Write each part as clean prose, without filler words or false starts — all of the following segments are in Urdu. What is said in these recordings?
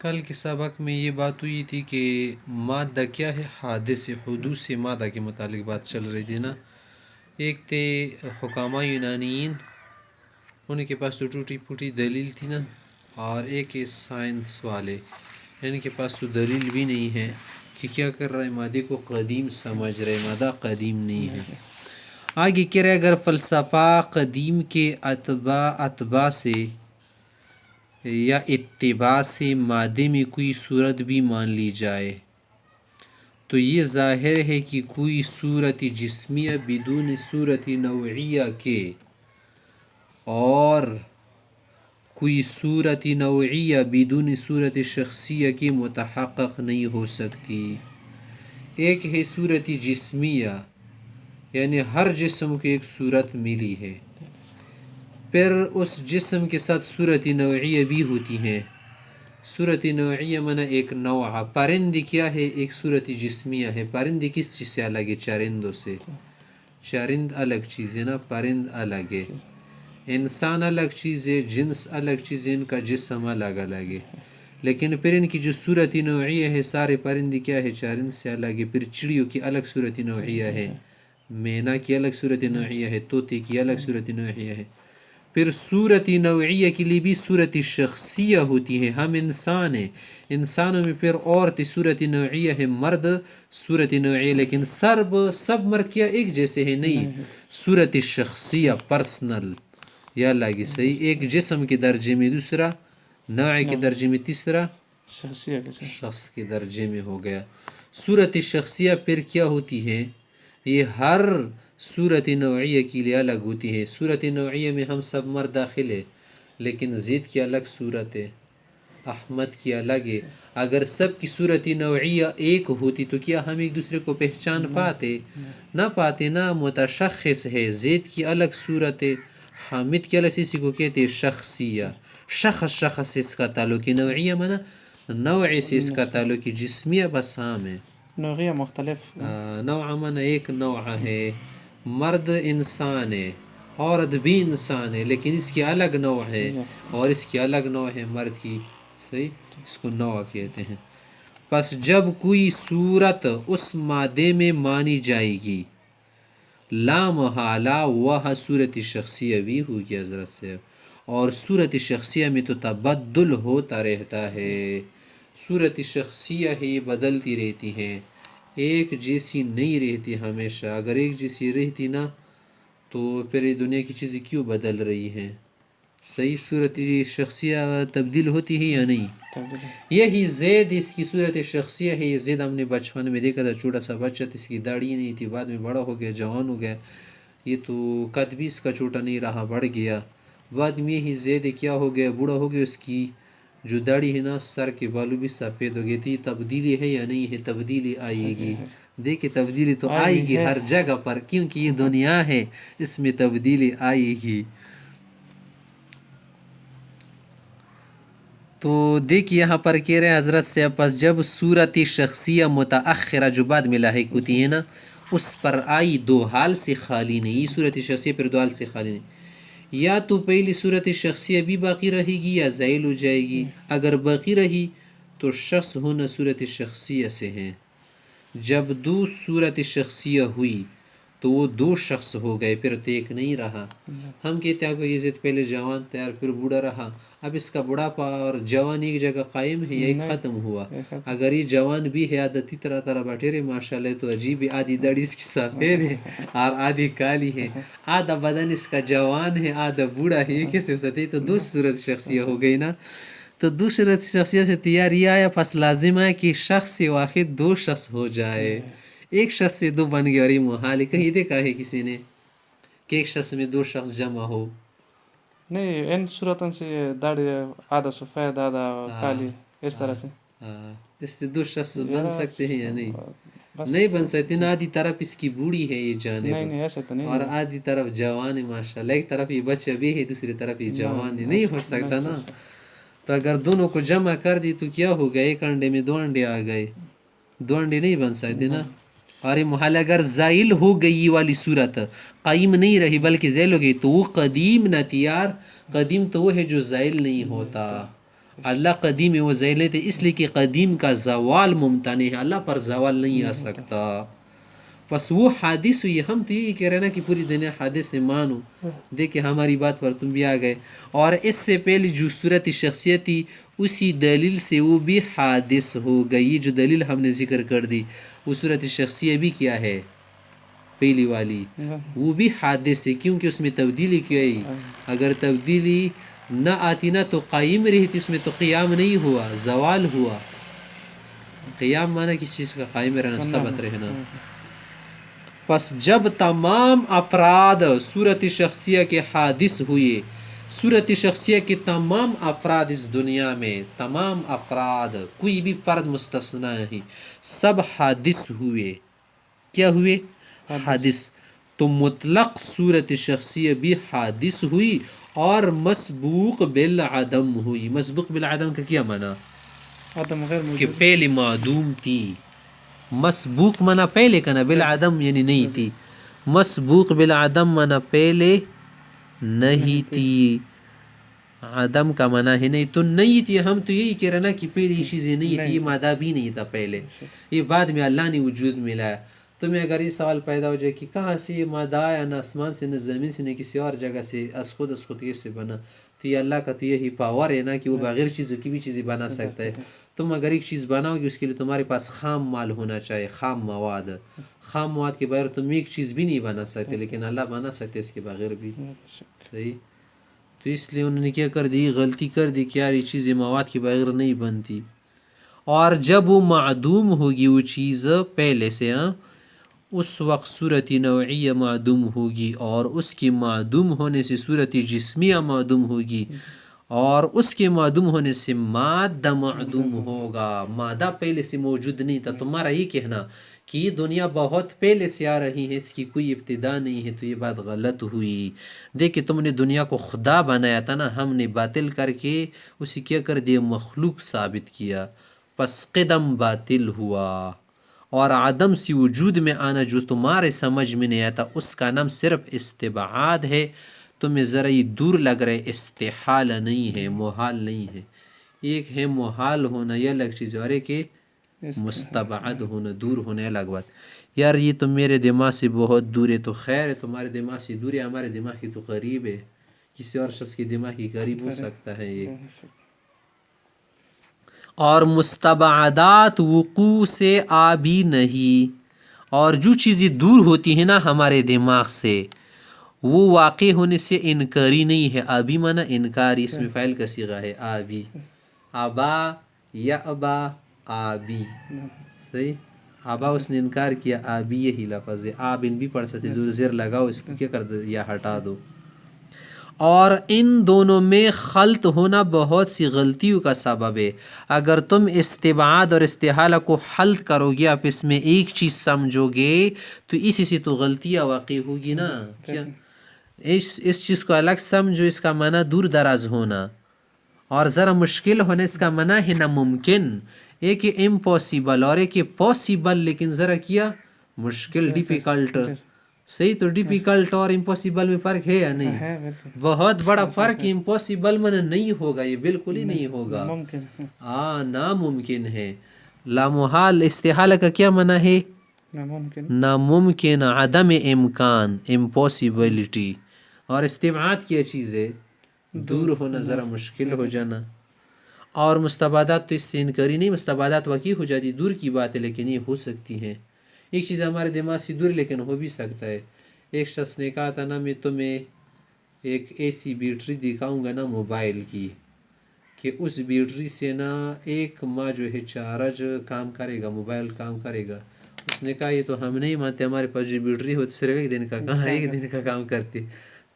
کل کے سبق میں یہ بات ہوئی تھی کہ مادہ کیا ہے، حادث حدوث مادہ کے متعلق بات چل رہی تھی نا. ایک تھے حکامہ یونانیین، ان کے پاس تو ٹوٹی پھوٹی دلیل تھی نا، اور ایک ہے سائنس والے، ان کے پاس تو دلیل بھی نہیں ہے کہ کیا کر رہا ہے، مادے کو قدیم سمجھ رہے، مادہ قدیم نہیں ہے. آگے کہہ رہے اگر فلسفہ قدیم کے اتباع سے یا اتباع سے مادے میں کوئی صورت بھی مان لی جائے تو یہ ظاہر ہے کہ کوئی صورت جسمیہ بدون صورت نوعیہ کے اور کوئی صورت نوعیہ بدون صورت شخصیہ کی متحقق نہیں ہو سکتی. ایک ہے صورت جسمیہ، یعنی ہر جسم کو ایک صورت ملی ہے، پھر اس جسم کے ساتھ صورت نوعیہ بھی ہوتی ہے. صورت نوعیہ منع ایک نوع. پرند کیا ہے؟ ایک صورت جسمیہ ہے. پرند کس چیز سے الگ ہے؟ چرندوں سے. چرند الگ چیز ہے نا، پرند الگ ہے. انسان الگ چیز ہے، جنس الگ چیز ہے، ان کا جسم الگ الگ ہے. لیکن پھر ان کی جو صورت نوعیہ ہے، سارے پرند کیا ہے؟ چرند سے الگ ہے. پھر چڑیوں کی الگ صورت نوعیہ ہے، مینا کی الگ صورت نوعیہ ہے، طوطے کی الگ صورت نوعیہ ہے. پھر صورت نوعیہ کے لیے بھی صورت شخصیہ ہوتی ہے. ہم انسان ہیں، انسانوں میں پھر عورت صورت نوعیہ ہے، مرد صورت نوعیہ، لیکن سب مرد کیا ایک جیسے ہیں؟ نہیں. صورت شخصیہ، پرسنل یا لگی صحیح. ایک جسم کے درجے میں دوسرا، نوع کے درجے میں تیسرا، شخص کے درجے میں ہو گیا. صورت شخصیہ پھر کیا ہوتی ہے؟ یہ ہر صورت نوعیہ کے لیے الگ ہوتی ہے. صورت نوعیہ میں ہم سب مرد داخل ہے، لیکن زید کی الگ صورت ہے، احمد کی الگ ہے. اگر سب کی صورت نوعیہ ایک ہوتی تو کیا ہم ایک دوسرے کو پہچان پاتے؟ نہ پاتے نا. متشخص ہے، زید کی الگ صورت ہے، حامد کی الگ. اسی کو کہتے ہیں شخصیہ. شخص سے اس کا تعلق ہے، نوعیہ منا نوع سے اس کا تعلق ہے. جسمیہ بس عام ہے، نوعیہ مختلف. نوع منا ایک نوع ہے. مرد انسان ہے، عورت بھی انسان ہے، لیکن اس کی الگ نوع ہے اور اس کی الگ نوع ہے مرد کی. صحیح، اس کو نوع کہتے ہیں. پس جب کوئی صورت اس مادے میں مانی جائے گی، لا محالہ وہ صورت شخصیہ بھی ہوگی حضرت سے. اور صورت شخصیہ میں تو تبدل ہوتا رہتا ہے. صورت شخصیہ ہے، یہ بدلتی رہتی ہیں، ایک جیسی نہیں رہتی ہمیشہ. اگر ایک جیسی رہتی نا تو پھر یہ دنیا کی چیزیں کیوں بدل رہی ہیں؟ صحیح. صورت شخصیہ تبدیل ہوتی ہے یا نہیں؟ یہی زید اس کی صورت شخصیہ ہے. یہ زید ہم نے بچپن میں دیکھا تھا، چھوٹا سا بچہ تھا، اس کی داڑھی نہیں تھی، بعد میں بڑا ہو گیا، جوان ہو گیا. یہ تو قد بھی اس کا چھوٹا نہیں رہا، بڑھ گیا. بعد میں یہی زید کیا ہو گیا؟ بوڑھا ہو گیا. اس کی جو داڑھی ہے نا، سر کے بالوں بھی سفید ہو گئی تھی. تبدیلی ہے یا نہیں ہے؟ تبدیلی آئے گی. دیکھیں تبدیلی تو آئے گی ہر جگہ پر، کیونکہ یہ دنیا ہے، اس میں تبدیلی آئے گی. تو دیکھ یہاں پر کہہ رہے ہیں حضرت سے، پس جب صورت شخصیہ متأخرہ جو بعد میں لاحق ہوتی ہے نا، اس پر آئی دو حال سے خالی نہیں. یہ صورت شخصیہ پر دو حال سے خالی نہیں. یا تو پہلی صورت شخصیہ بھی باقی رہے گی یا زائل ہو جائے گی. اگر باقی رہی تو شخص ہونا صورت شخصیہ سے ہیں. جب دو صورت شخصیہ ہوئی تو وہ دو شخص ہو گئے، پھر تو ایک نہیں رہا. ہم کہتے ہیں کہ یہ زید پہلے جوان تھا اور پھر بوڑھا رہا. اب اس کا بڑھاپا اور جوان ایک جگہ قائم ہے یا ایک ختم ہوا؟ اگر یہ جوان بھی ہے، عادتی طرح بٹیرے ماشاء اللہ، تو عجیب ہے. آدھی داڑھی اس کی سفید ہے اور آدھی کالی ہے. آدھا بدن اس کا جوان ہے، آدھا بوڑھا ہے. یہ کیسے ہو سکتے؟ تو دو صورت شخصیہ ہو گئی نا. تو دوسرے شخصیت سے تیاری آیا، پس لازم ہے کہ شخص واحد دو شخص ہو جائے. ایک شخص سے دو بن گئے اور یہ محال ہے. کہیں دیکھا ہے کسی نے کہ ایک شخص میں دو شخص جمع ہو؟ نہیں، ان صورتوں سے داڑھی آدھا سفید آدھا کالی اس طرح سے اس سے دو شخص بن سکتے ہیں یا نہیں؟ نہیں بن سکتے نا. آدھی طرف اس کی بوڑھی ہے یہ جانب، ایسا تو نہیں، اور آدھی طرف جوان ہے ماشاء اللہ. ایک طرف یہ بچہ بھی ہے، دوسری طرف یہ جوان ہے. نہیں ہو سکتا نا. تو اگر دونوں کو جمع کر دی تو کیا ہو گیا؟ ایک انڈے میں دو انڈے آ گئے. دو انڈے نہیں بن سکتے نا. اور یہ محال اگر زائل ہو گئی والی صورت، قائم نہیں رہی بلکہ زائل ہو گئی، تو وہ قدیم نہ تیار. قدیم تو وہ ہے جو زائل نہیں ہوتا، اللہ قدیم و ذیلت ہے اس لیے کہ قدیم کا زوال ممتنع ہے، اللہ پر زوال نہیں آ سکتا. بس وہ حادث ہوئی. ہم تو یہی کہہ رہے ہیں نا کہ پوری دنیا حادث سے مانو. دیکھیں ہماری بات پر تم بھی آ گئے. اور اس سے پہلے جو صورت شخصیت تھی اسی دلیل سے وہ بھی حادث ہو گئی. جو دلیل ہم نے ذکر کر دی وہ صورت شخصیہ بھی کیا ہے پہلی والی، وہ بھی حادث ہے کیونکہ اس میں تبدیلی کی گئی. اگر تبدیلی نہ آتی نا تو قائم رہتی، اس میں تو قیام نہیں ہوا، زوال ہوا. قیام مانا کسی چیز کا قائم رہنا، ثبت رہنا. پس جب تمام افراد صورت شخصیہ کے حادث ہوئے، صورت شخصیہ کے تمام افراد اس دنیا میں، تمام افراد کوئی بھی فرد مستثنی نہیں، سب حادث ہوئے. کیا ہوئے؟ حادث. تو مطلق صورت شخصیہ بھی حادث ہوئی اور مسبوق بالعدم ہوئی. مسبوق بالعدم کا کیا معنی؟ عدم غیر کہ موجود. پہلے معدوم تھی. مسبوق منا پہلے کا نا، بالعدم یعنی نہیں تھی. مسبوق بالعدم منا پہلے نہیں تھی. عدم کا معنی ہے نہیں، تو نہیں تھی. ہم تو یہی کہہ رہے نا کہ پہلی چیزیں نہیں تھی، یہ مادہ بھی نہیں تھا پہلے، یہ بعد میں اللہ نے وجود میں لایا. تمہیں اگر یہ سوال پیدا ہو جائے کہ کہاں سے یہ مادہ آیا، نہ آسمان سے نہ زمین سے نہ کسی اور جگہ سے، از خود کیسے بنا؟ تو یہ اللہ کا تو یہی پاور ہے نا کہ وہ بغیر چیزوں کی بھی چیزیں بنا سکتا ہے. تم اگر ایک چیز بناؤ گے اس کے لیے تمہارے پاس خام مال ہونا چاہیے، خام مواد. خام مواد کے بغیر تم ایک چیز بھی نہیں بنا سکتے، لیکن اللہ بنا سکتے اس کے بغیر بھی. صحیح. تو اس لیے انہوں نے کیا کر دی؟ غلطی کر دی کہ یار یہ چیزیں مواد کے بغیر نہیں بنتی. اور جب وہ معدوم ہوگی وہ چیز پہلے سے، اس وقت صورت نوعیہ معدوم ہوگی، اور اس کی معدوم ہونے سے صورت جسمیہ معدوم ہوگی، اور اس کے معدوم ہونے سے مادہ معدوم ہوگا. مادہ پہلے سے موجود نہیں تھا. تمہارا یہ کہنا کہ یہ دنیا بہت پہلے سے آ رہی ہے، اس کی کوئی ابتدا نہیں ہے، تو یہ بات غلط ہوئی. دیکھیں تم نے دنیا کو خدا بنایا تھا نا، ہم نے باطل کر کے اسے کیا کر دیا؟ مخلوق ثابت کیا. پس قدم باطل ہوا. اور عدم سے وجود میں آنا جو تمہارے سمجھ میں نہیں آتا اس کا نام صرف استبعاد ہے. تمہیں ذرا یہ دور لگ رہے، استحال نہیں ہے، محال نہیں ہے. ایک ہے محال ہونا، یہ الگ چیز ہے، اور ایک ہے مستبعد ہونا، دور ہونا، الگ بات. یار یہ تو میرے دماغ سے بہت دور ہے. تو خیر ہے، تمہارے دماغ سے دور ہے، ہمارے دماغ کی تو قریب ہے. کسی اور شخص کے دماغ کی قریب ہو سکتا ہے یہ. اور مستبعدات وقوع سے آ بھی نہیں. اور جو چیزیں دور ہوتی ہیں نا ہمارے دماغ سے، وہ واقع ہونے سے انکاری نہیں ہے. آبی مانا انکاری، اس میں فعل کا صیغہ ہے آبی. آبا یا ابا آبی. صحیح. آبا اس نے انکار کیا، آبی یہی لفظ ہے. آبن بھی پڑھ سکتے، دور زیر لگاؤ، اس کو کیا کر دو یا ہٹا دو. اور ان دونوں میں خلط ہونا بہت سی غلطیوں کا سبب ہے. اگر تم استبعاد اور استحالہ کو حل کرو گے، آپ اس میں ایک چیز سمجھو گے تو اسی سے تو غلطیاں واقع ہوگی نا. کیا اس چیز کو الگ سمجھو، اس کا معنی دور دراز ہونا، اور ذرا مشکل ہونا اس کا معنی ہے ناممکن. ایک امپاسبل اور ایک پاسبل، لیکن ذرا کیا مشکل، ڈیفیکلٹ. صحیح. تو ڈیفیکلٹ اور امپاسبل میں فرق ہے یا نہیں؟ بہت بڑا فرق. امپاسبل میں نہیں ہوگا، یہ بالکل ہی نہیں ہوگا، ناممکن ہے. لامحال. استحالہ کا کیا معنی ہے؟ ناممکن، عدم امکان، امپاسبلٹی. اور استبعاد کیا چیز ہے؟ دور ہونا، ذرا مشکل ہو جانا. اور مستبعدات تو اس سے انکاری نہیں، مستبعدات واقعی ہو جاتی، دور کی بات ہے، لیکن یہ ہو سکتی ہیں. ایک چیز ہمارے دماغ سے دور لیکن ہو بھی سکتا ہے. ایک شخص نے کہا تھا نا میں تمہیں ایک ایسی بیٹری دکھاؤں گا نا موبائل کی، کہ اس بیٹری سے نا 1 ماہ جو ہے چارج کام کرے گا، موبائل کام کرے گا. اس نے کہا یہ تو ہم نہیں مانتے، ہمارے پاس جو بیٹری ہوتی صرف 1 دن کا، کہاں 1 دن کا کام کرتی.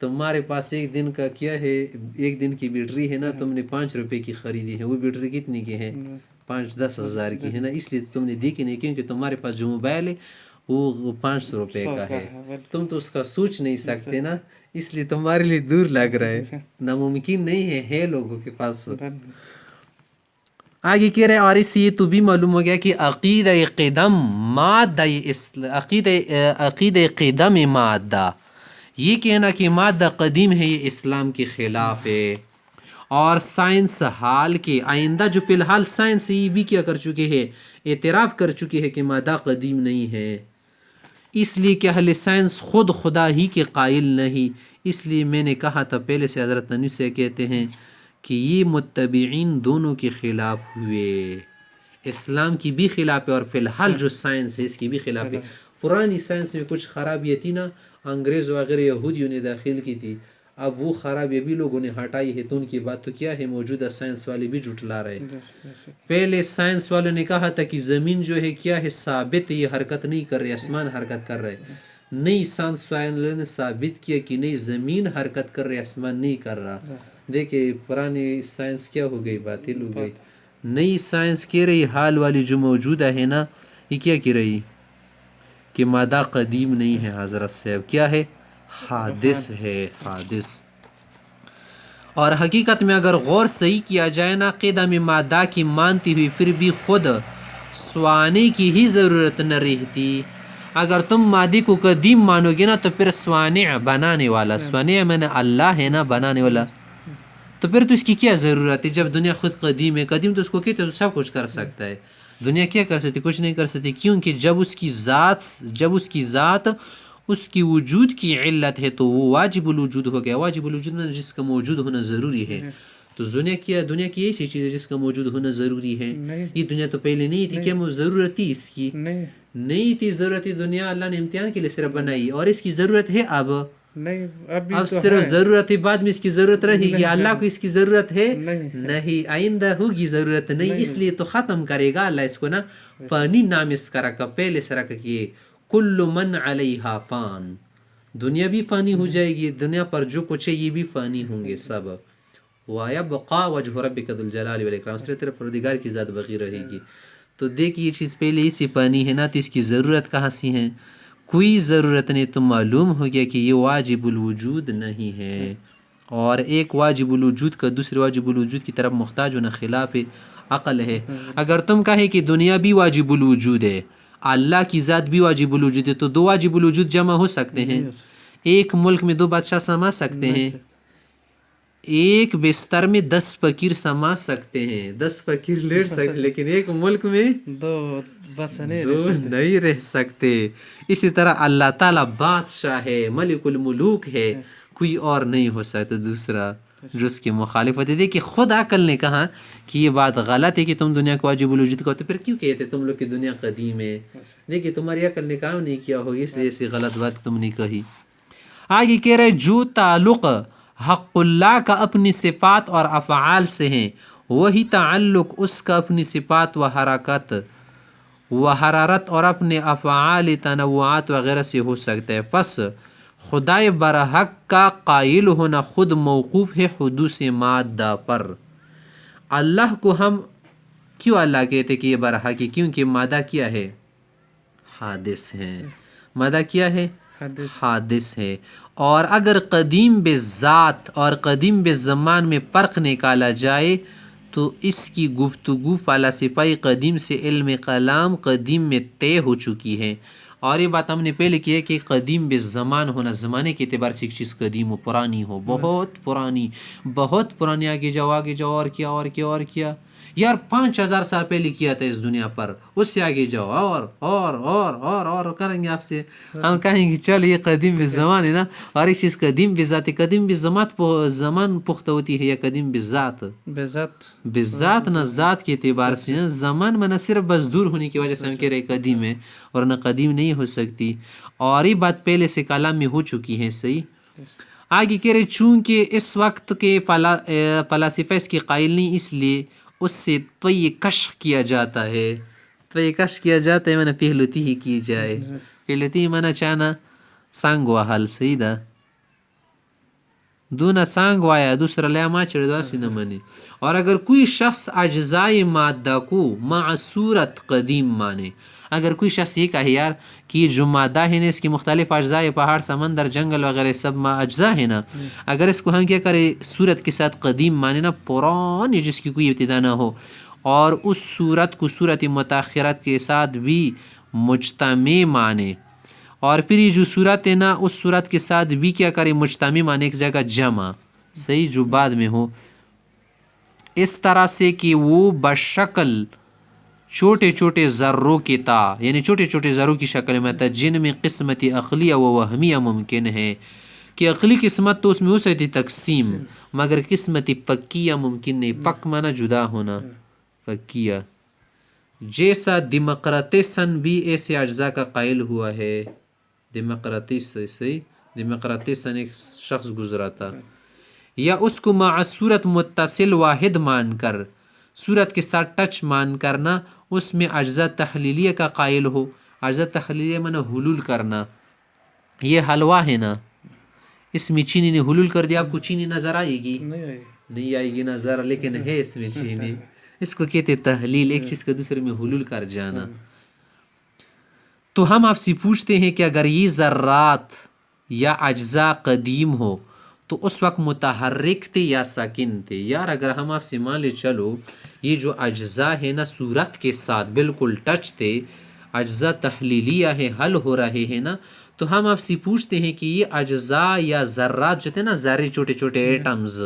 تمہارے پاس 1 دن کا کیا ہے؟ 1 دن کی بیٹری ہے نا، تم نے 5 روپے کی خریدی ہے. وہ بیٹری کتنی کی ہے؟ 5-10 ہزار کی ہے نا. اس لیے تم نے دیکھی نہیں، کیونکہ تمہارے پاس جو موبائل ہے وہ 500 روپے کا ہے. تم تو اس کا سوچ نہیں سکتے نا، اس لیے تمہارے لیے دور لگ رہا ہے، ناممکن نہیں ہے لوگوں کے پاس. آگے کہہ رہے اور اس سے یہ تو بھی معلوم ہو گیا کہ عقیدہ قدم مادہ، عقیدہ قدم مادہ، یہ کہنا کہ مادہ قدیم ہے، یہ اسلام کے خلاف ہے. اور سائنس حال کے آئندہ جو فی الحال سائنس یہ بھی کیا کر چکے ہیں، اعتراف کر چکے ہیں کہ مادہ قدیم نہیں ہے، اس لیے کہ اہل سائنس خود خدا ہی کے قائل نہیں. اس لیے میں نے کہا تھا پہلے سے، حضرت نبی سے کہتے ہیں کہ یہ متبعین دونوں کے خلاف ہوئے، اسلام کی بھی خلاف ہے اور فی الحال جو سائنس ہے اس کی بھی خلاف ہے. پرانی سائنس میں کچھ خرابیاں تھی نا، انگریز وغیرہ یہودیوں نے داخل کی تھی، اب وہ خرابیاں بھی لوگوں نے ہٹائی ہے، تو ان کی بات تو کیا ہے موجودہ سائنس والے بھی جھٹلا رہے. پہلے سائنس والوں نے کہا تھا کہ زمین جو ہے کیا ہے ثابت، یہ حرکت نہیں کر رہے، آسمان حرکت کر رہے. نئی سائنس والوں نے ثابت کیا کہ نہیں، زمین حرکت کر رہے، آسمان نہیں کر رہا. دیکھیں پرانی سائنس کیا ہو گئی، باطل ہو گئی. نئی سائنس کہہ رہی حال والی جو موجودہ ہے نا، یہ کیا کہہ رہی کہ مادہ قدیم نہیں ہے حضرت صاحب، کیا ہے، حادث ہے، حادث. اور حقیقت میں اگر غور صحیح کیا جائے نا، قدم مادہ کی مانتی ہوئی پھر بھی خود سوانے کی ہی ضرورت نہ رہتی. اگر تم مادی کو قدیم مانو گے نا تو پھر سوانع بنانے والا، سوانع میں نے اللہ ہے نا بنانے والا، تو پھر تو اس کی کیا ضرورت ہے جب دنیا خود قدیم ہے. قدیم تو اس کو کہتے تو سب کچھ کر سکتا ہے، دنیا کیا کر سکتی، کچھ نہیں کر سکتی، کیونکہ جب اس کی ذات اس کی وجود کی علت ہے تو وہ واجب الوجود ہو گیا. واجب الوجود میں جس کا موجود ہونا ضروری ہے. تو دنیا کی ایسی چیز ہے جس کا موجود ہونا ضروری ہے. یہ دنیا تو پہلے نہیں تھی، کیا ضرورت تھی اس کی؟ نہیں تھی ضرورت. دنیا اللہ نے امتحان کے لیے صرف بنائی، اور اس کی ضرورت ہے اب اب صرف ضرورت ہے، بعد میں اس کی ضرورت رہے گی. اللہ کو اس کی ضرورت ہے نہیں، آئندہ ہوگی ضرورت نہیں، اس لیے تو ختم کرے گا اللہ اس کو نا. فانی نام اس کا رکھا، پہلے سے رکھا کہ کل من علیہا فان، دنیا بھی فانی ہو جائے گی، دنیا پر جو کچھ ہے یہ بھی فانی ہوں گے سب. وَيَبْقَى وَجْهُ رَبِّكَ ذُو الْجَلَالِ وَالْإِكْرَامِ، صرف تیرے پروردگار کی ذات باقی رہے گی. تو دیکھ یہ چیز پہلے ہی سے پانی ہے نا، تو اس کی ضرورت کہاں سے ہے؟ کوئی ضرورت نہیں. تو معلوم ہو گیا کہ یہ واجب الوجود نہیں ہے، اور ایک واجب الوجود کا دوسرے واجب الوجود کی طرف محتاج ہونا خلاف عقل ہے. اگر تم کہے کہ دنیا بھی واجب الوجود ہے، اللہ کی ذات بھی واجب الوجود ہے، تو دو واجب الوجود جمع ہو سکتے ہیں؟ ایک ملک میں 2 بادشاہ سما سکتے ہیں؟ ایک بستر میں 10 فقیر سما سکتے ہیں، 10 فقیر لیٹ سکتے، لیکن ایک ملک میں 2 نہیں رہ سکتے. اسی طرح اللہ تعالیٰ بادشاہ ہے، ملک الملوک ہے، کوئی اور نہیں ہو سکتا دوسرا جو اس کی مخالفت ہے. دیکھیے خود عقل نے کہا کہ یہ بات غلط ہے کہ تم دنیا کو واجب الوجود کہتے، پھر کیوں کہتے تم لوگ کی دنیا قدیم ہے؟ دیکھیے تمہاری عقل نے کام نہیں کیا ہوگی، اس لیے ایسی غلط بات تم نے کہی. آگے کہہ رہے جو تعلق حق اللہ کا اپنی صفات اور افعال سے ہیں، وہی تعلق اس کا اپنی صفات و حرکت و حرارت اور اپنے افعال تنوعات وغیرہ سے ہو سکتا ہے. پس خدائے برحق کا قائل ہونا خود موقوف ہے حدوث مادہ پر. اللہ کو ہم کیوں اللہ کہتے کہ یہ برحق ہے؟ کیونکہ مادہ کیا ہے؟ حادث ہے. مادہ کیا ہے؟ حادث ہے. اور اگر قدیم بذات اور قدیم بزمان میں فرق نکالا جائے تو اس کی گفتگو فلسفہ قدیم سے علم کلام قدیم میں طے ہو چکی ہے. اور یہ بات ہم نے پہلے کی ہے کہ قدیم بالزمان ہونا، زمانے کے اعتبار سے ایک چیز قدیم ہو، پرانی ہو، بہت پرانی. آگے جاؤ اور کیا اور کیا اور کیا یار 5000 سال پہلے کیا تھا اس دنیا پر، اس سے آگے جاؤ اور کریں گے آپ سے. ہم کہیں گے چل یہ قدیم بالزمان ہے نا، اور ایک چیز قدیم بذات. قدیم زمان پختہ ہوتی ہے یا قدیم بذات؟ بذات نہ ذات کے اعتبار سے. زمان میں نہ صرف بس دور ہونے کی وجہ سے ہم کہہ رہے قدیم ہے، اور نہ قدیم نہیں ہو سکتی. اور یہ بات پہلے سے کلام میں ہو چکی ہے. صحیح. آگے کہہ رہے چونکہ اس وقت کے فلاسفہ اس کے قائل نہیں، اس لیے اس سے طوی کشف کیا جاتا ہے. طوی کشف کیا جاتا ہے مانا پہلوتی ہی کی جائے. پہلوتی مانا چانا سانگ وحل. صحیح دا دونا سانگ وایا دوسرا لیا ما چڑھ دو اسی نہ مانے. اور اگر کوئی شخص اجزائے مادہ کو مع صورت قدیم مانے، اگر کوئی شخص یہ کہے یار کہ یہ جو مادہ ہے نا اس کی مختلف اجزاء، پہاڑ سمندر جنگل وغیرہ سب اجزاء ہے نا، اگر اس کو ہم کیا کرے صورت کے ساتھ قدیم مانے نا، پرانی جس کی کوئی ابتدا نہ ہو، اور اس صورت کو صورت متاخرت کے ساتھ بھی مجتمع مانے، اور پھر یہ جو صورت ہے نا اس صورت کے ساتھ بھی کیا کرے مجتمع مانے، ایک جگہ جمع. صحیح جو بعد میں ہو. اس طرح سے کہ وہ بشکل چھوٹے چھوٹے ذروں کی تا، یعنی چھوٹے چھوٹے ذروں کی شکل میں تھا، جن میں قسمت عقلیہ و وہمیہ ممکن ہے، کہ عقلی قسمت تو اس میں ہو سکتی تقسیم، مگر قسمت فکیہ ممکن نہیں. فک مانا جدا ہونا، فکیہ. جیسا ڈیموکریٹسن بھی ایسے اجزاء کا قائل ہوا ہے. ڈیموکریٹسن ایک شخص گزرا تھا. یا اس کو مع صورت متصل واحد مان کر، صورت کے ساتھ ٹچ مان کرنا، اس میں اجزاء تحلیلیہ کا قائل ہو. اجزاء تحلیلیہ مانا حلول کرنا. یہ حلوہ ہے نا، اس میں چینی نے حلول کر دیا، آپ کو چینی نظر آئے گی؟ نہیں آئے گی نظر، لیکن ہے اس میں چینی. اس کو کہتے تحلیل، ایک چیز کا دوسرے میں حلول کر جانا. تو ہم آپ سے پوچھتے ہیں کہ اگر یہ ذرات یا اجزاء قدیم ہو تو اس وقت متحرک تھے یا ساکن تھے؟ یار اگر ہم آپ سے مان لے چلو یہ جو اجزاء ہے نا صورت کے ساتھ بالکل ٹچ تھے، اجزاء تحلیلیہ ہے، حل ہو رہے ہیں نا، تو ہم آپ سے پوچھتے ہیں کہ یہ اجزاء یا ذرات جو تھے نا، ذرے چھوٹے چھوٹے ایٹمز،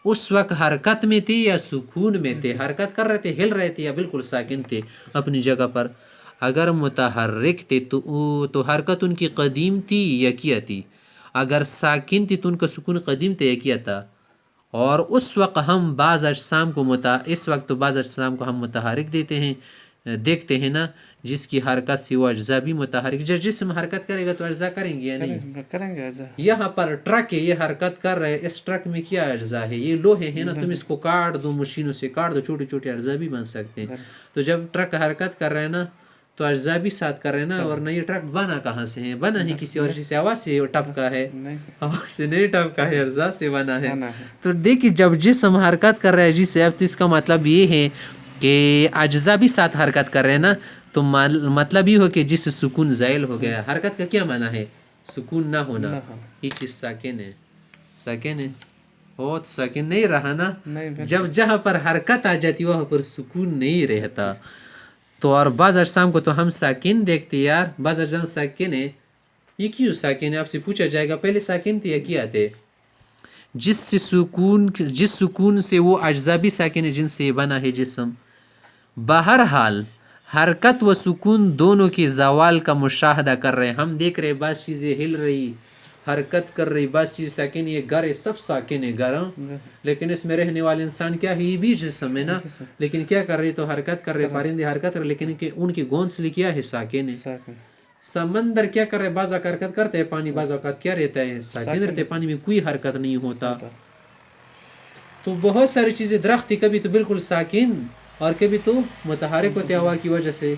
اس وقت حرکت میں تھے یا سکون میں تھے؟ حرکت کر رہے تھے، ہل رہے تھے، یا بالکل ساکن تھے اپنی جگہ پر؟ اگر متحرک تھے تو حرکت ان کی قدیم تھی یا کیا تھی؟ اگر ساکن تھی تو ان کا سکون قدیم تھا یا کیا تھا؟ اور اس وقت ہم بعض اجسام کو اس وقت تو بعض اجسام کو ہم متحرک دیکھتے ہیں نا، جس کی حرکت سے وہ اجزاء بھی متحرک. جب جسم حرکت کرے گا تو اجزاء کریں گے یا نہیں؟ کریں گے اجزاء. یہاں پر ٹرک ہے، یہ حرکت کر رہے، اس ٹرک میں کیا اجزاء ہے؟ یہ لوہے ہیں نا، تم اس کو کاٹ دو، مشینوں سے کاٹ دو، چھوٹے چھوٹے اجزاء بھی بن سکتے ہیں. تو جب ٹرک حرکت کر رہے ہیں نا تو اجزاء بھی ساتھ کر رہے ہیں نا. ورنہ یہ ٹرک بنا کہاں سے ہے؟ بنا ہے کسی اور چیز سے، ہوا سے ٹپکا ہے؟ ہوا سے نہیں ٹپکا ہے، اجزاء سے بنا ہے. تو دیکھیے جب جسم حرکت کر رہا ہے جس سے، اب تو اس کا مطلب یہ ہے کہ اجزاء بھی ساتھ حرکت کر رہے ہیں نا، تو مطلب یہ ہو کہ جس سے سکون زائل ہو گیا. حرکت کا کیا معنی ہے؟ سکون نہ ہونا. یہ چیز ساکن ہے، ساکن ہے، بہت ساکن نہیں رہا نا. جب جہاں پر حرکت آ جاتی وہاں پر سکون نہیں رہتا. تو اور بعض اجسام کو تو ہم ساکن دیکھتے یار، بعض اجسام ساکن ہے. یہ کیوں ساکن ہے؟ آپ سے پوچھا جائے گا پہلے ساکن تھے یا کیا تھے؟ جس سکون سے وہ اجزاء بھی ساکن ہے جن سے یہ بنا ہے جسم. بہرحال حرکت و سکون دونوں کے زوال کا مشاہدہ کر رہے ہیں. ہم دیکھ رہے بعض چیزیں ہل رہی، حرکت کر رہی، بعض چیز ساکن. یہ گھر ہے، سب ساکن ہے گھر، لیکن اس میں رہنے والے انسان کیا ہے؟ یہ بھی جسم ہے نا، لیکن کیا کر رہی؟ تو حرکت کر رہے، پرندے حرکت کر رہے، لیکن ان کی گھونسلے کیا ہے؟ ساکن ہے. سمندر کیا کر رہے؟ بعض اوقات حرکت کرتے ہیں، پانی بعض اوقات کیا رہتا ہے؟ ساکن رہتے، پانی میں کوئی حرکت نہیں ہوتا. تو بہت ساری چیزیں، درخت کبھی تو بالکل ساکن اور کبھی تو متحرک ہوتے ہوا کی وجہ سے.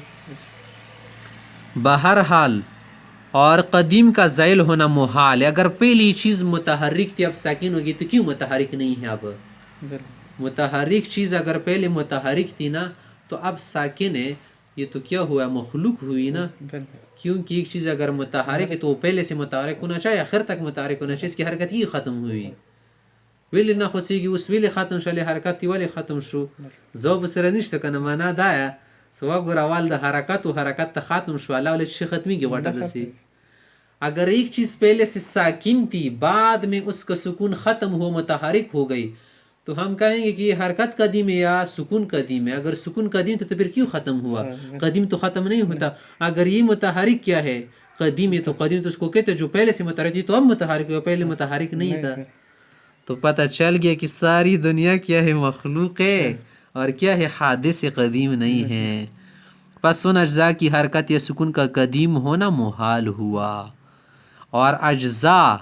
بہرحال اور قدیم کا زائل ہونا محال ہے. اگر پہلی چیز متحرک تھی اب ساکن ہوگی تو کیوں متحرک نہیں ہے؟ اب متحرک چیز اگر پہلے متحرک تھی نا تو اب ساکن ہے، یہ تو کیا ہوا؟ مخلوق ہوئی نا. کیونکہ ایک چیز اگر متحرک ہے تو وہ پہلے سے متحرک ہونا چاہیے، آخر تک متحرک ہونا چاہیے. اس کی حرکت ہی ختم ہوئی، ویلی نہ خوشی کی اس ویلی ختم شو، حرکت تی ولی ختم شو. زو بسره نشته کنه معنا دایا سوا ګورا د حرکت و حرکت ته ختم شو، الله ولی چی ختمی کی وٹا دسی. اگر ایک چیز پہلے سے ساکن تھی بعد میں اس کا سکون ختم ہو، متحرک ہو گئی، تو ہم کہیں گے کہ یہ حرکت قدیم ہے یا سکون قدیم ہے. اگر سکون قدیم تھا تو پھر کیوں ختم ہوا؟ قدیم تو ختم نہیں ہوتا. اگر یہ متحرک کیا ہے؟ قدیم ہے. تو قدیم تو اس کو کہتے جو پہلے سے متحرک تھی تو اب متحرک ہوا، پہلے متحرک نہیں تھا. تو پتہ چل گیا کہ ساری دنیا کیا ہے؟ مخلوق ہے، اور کیا ہے؟ حادث قدیم نہیں ہے. پس ان اجزاء کی حرکت یا سکون کا قدیم ہونا محال ہوا، اور اجزاء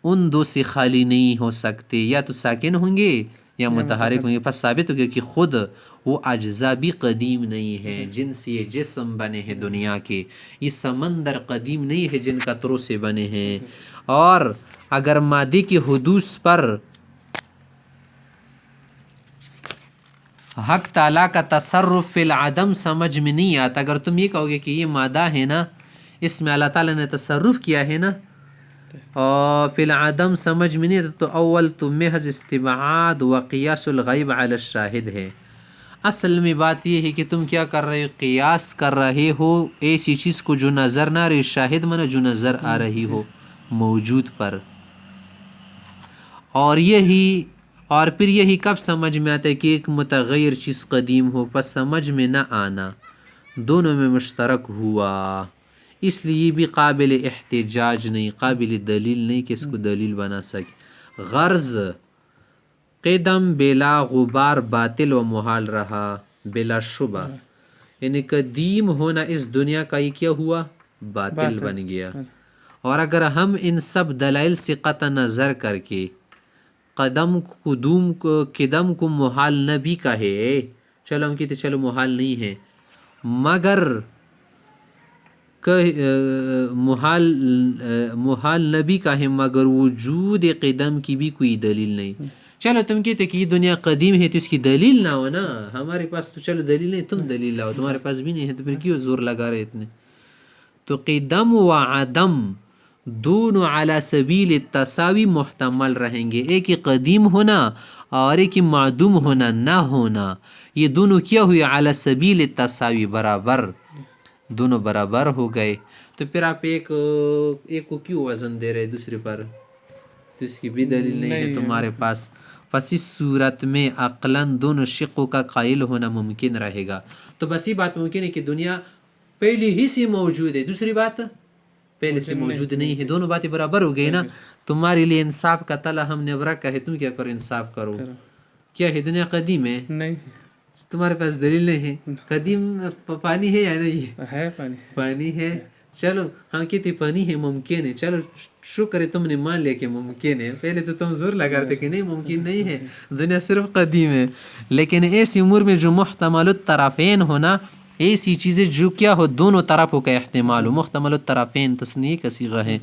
ان دو سے خالی نہیں ہو سکتے، یا تو ساکن ہوں گے یا متحرک ہوں گے. پس ثابت ہو گیا کہ خود وہ اجزاء بھی قدیم نہیں ہیں جن سے یہ جسم بنے ہیں دنیا کے. یہ سمندر قدیم نہیں ہے جن قطروں سے بنے ہیں. اور اگر مادے کی حدوث پر حق تعالیٰ کا تصرف فی العدم سمجھ میں نہیں آتا، اگر تم یہ کہو گے کہ یہ مادہ ہے نا، اس میں اللہ تعالیٰ نے تصرف کیا ہے نا، اور فی العدم سمجھ میں نہیں آتا، تو اول تو محض استبعاد و قیاس الغیب علی الشاہد ہے. اصل میں بات یہ ہے کہ تم کیا کر رہے ہو؟ قیاس کر رہے ہو ایسی چیز کو جو نظر نہ رہی، شاہد مانا جو نظر آ رہی ہو موجود پر. اور یہی اور پھر یہی کب سمجھ میں آتا ہے کہ ایک متغیر چیز قدیم ہو، پس سمجھ میں نہ آنا دونوں میں مشترک ہوا، اس لیے بھی قابل احتجاج نہیں، قابل دلیل نہیں کہ اس کو دلیل بنا سکے۔ غرض قدم بلا غبار باطل و محال رہا بلا شبہ، یعنی قدیم ہونا اس دنیا کا یہ کیا ہوا؟ باطل بن گیا۔ اور اگر ہم ان سب دلائل سے قطع نظر کر کے قدم کو محال نہ بھی کہے، چلو ہم کہتے چلو محال نہیں ہے، مگر محال نہ بھی کہے مگر وجود قدم کی بھی کوئی دلیل نہیں۔ چلو تم کہتے کہ یہ دنیا قدیم ہے تو اس کی دلیل نہ ہو نا، ہمارے پاس تو چلو دلیل نہیں، تم دلیل لاؤ، تمہارے پاس بھی نہیں ہے تو پھر کیوں زور لگا رہے اتنے؟ تو قدم و عدم دونوں علی سبیل التساوی محتمل رہیں گے، ایک ہی قدیم ہونا اور ایک ہی معدوم ہونا نہ ہونا، یہ دونوں کیا ہوئے علی سبیل التساوی، برابر، دونوں برابر ہو گئے۔ تو پھر آپ ایک کو کیوں وزن دے رہے دوسرے پر؟ تو اس کی بھی دلیل نہیں ہے تمہارے پاس۔ پس اس صورت میں عقلاً دونوں شقوں کا قائل ہونا ممکن رہے گا۔ تو بس یہ بات ممکن ہے کہ دنیا پہلے ہی سے موجود ہے، دوسری بات پہلے سے موجود نہیں ہے، دونوں باتیں برابر ہو گئی نا۔ تمہارے لیے انصاف کا تلا ہم نے اب رکھا ہے، تم کیا کرو؟ انصاف کرو۔ کیا ہے دنیا قدیم ہے؟ نہیں، تمہارے پاس دلیل نہیں ہے۔ قدیم پانی ہے یا نہیں ہے؟ پانی ہے۔ چلو ہم کہتے پانی ہے ممکن ہے، چلو شکر ہے تم نے مان لیا کہ ممکن ہے، پہلے تو تم زور لگا رہے تھے کہ نہیں ممکن نہیں ہے، دنیا صرف قدیم ہے۔ لیکن ایسی امور میں جو محتمل الطرفین ہونا، ایسی چیزیں جو کیا ہو دونوں طرفوں کا احتمال ہو، محتمل الطرفین تصنیع کا صیغہ ہے۔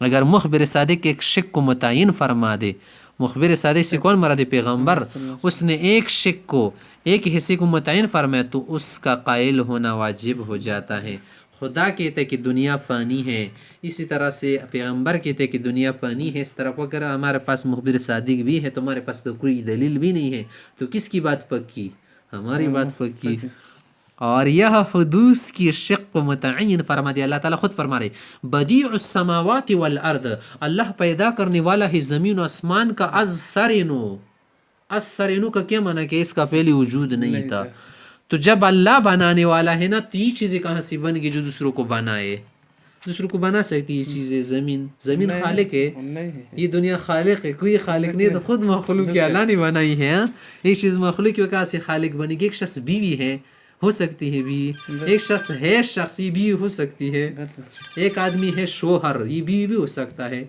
اگر مخبر صادق ایک شک کو متعین فرما دے، مخبر صادق سے کون مراد؟ پیغمبر، اس نے ایک شک کو، ایک حصے کو متعین فرمایا تو اس کا قائل ہونا واجب ہو جاتا ہے۔ خدا کہتے کہ دنیا فانی ہے، اسی طرح سے پیغمبر کہتے کہ دنیا فانی ہے، اس طرح اگر ہمارے پاس مخبر صادق بھی ہے، تمہارے پاس تو کوئی دلیل بھی نہیں ہے، تو کس کی بات پکی؟ ہماری بات پکی۔ اور یہ حدوث کی شق کو متعین فرما دیا، اللہ تعالیٰ خود فرما رہے بدیع السماوات والارض، اللہ پیدا کرنے والا ہے زمین و آسمان کا، از سرنو، از سرنو کا کیا معنی کہ اس کا پہلے وجود نہیں تھا۔ تو جب اللہ بنانے والا ہے نا تو یہ چیزیں کہاں سے بن گئی جو دوسروں کو بنائے؟ دوسروں کو بنا سکتی یہ چیزیں؟ زمین خالق ہے، یہ دنیا خالق ہے، کوئی خالق نہیں تو خود مخلوق ہے، اللہ نے بنائی ہے۔ ایک چیز مخلوق کی کہاں سے خالق بنے گی؟ ایک شخص بیوی ہے، ہو سکتی ہے بیوی، ایک شخص ہے شخصی بیوی ہو سکتی ہے، ایک آدمی ہے شوہر، یہ بیوی بھی ہو سکتا ہے،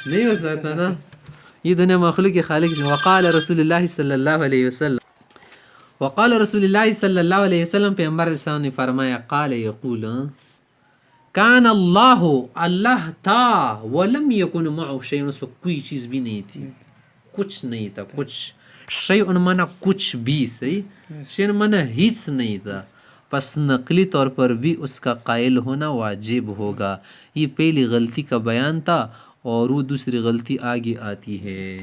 نہیں ہو سکتا نا، یہ دنیا مخلوق کے خالق ہے۔ وقال رسول اللہ صلی اللہ علیہ وسلم، وقال رسول اللہ صلی اللہ علیہ وسلم، پیغمبر علیہ السلام نے فرمایا، قال یقول، کان اللہ، اللہ تھا، ولم یکن معه شیء، اس وقت کوئی چیز بھی نہیں تھی، کچھ نہیں تھا، کچھ شیء مانا کچھ بھی، صحیح، شیء مانا ہیچ نہیں تھا، پس نقلی طور پر بھی اس کا قائل ہونا واجب ہوگا۔ یہ پہلی غلطی کا بیان تھا اور وہ دوسری غلطی آگے آتی ہے۔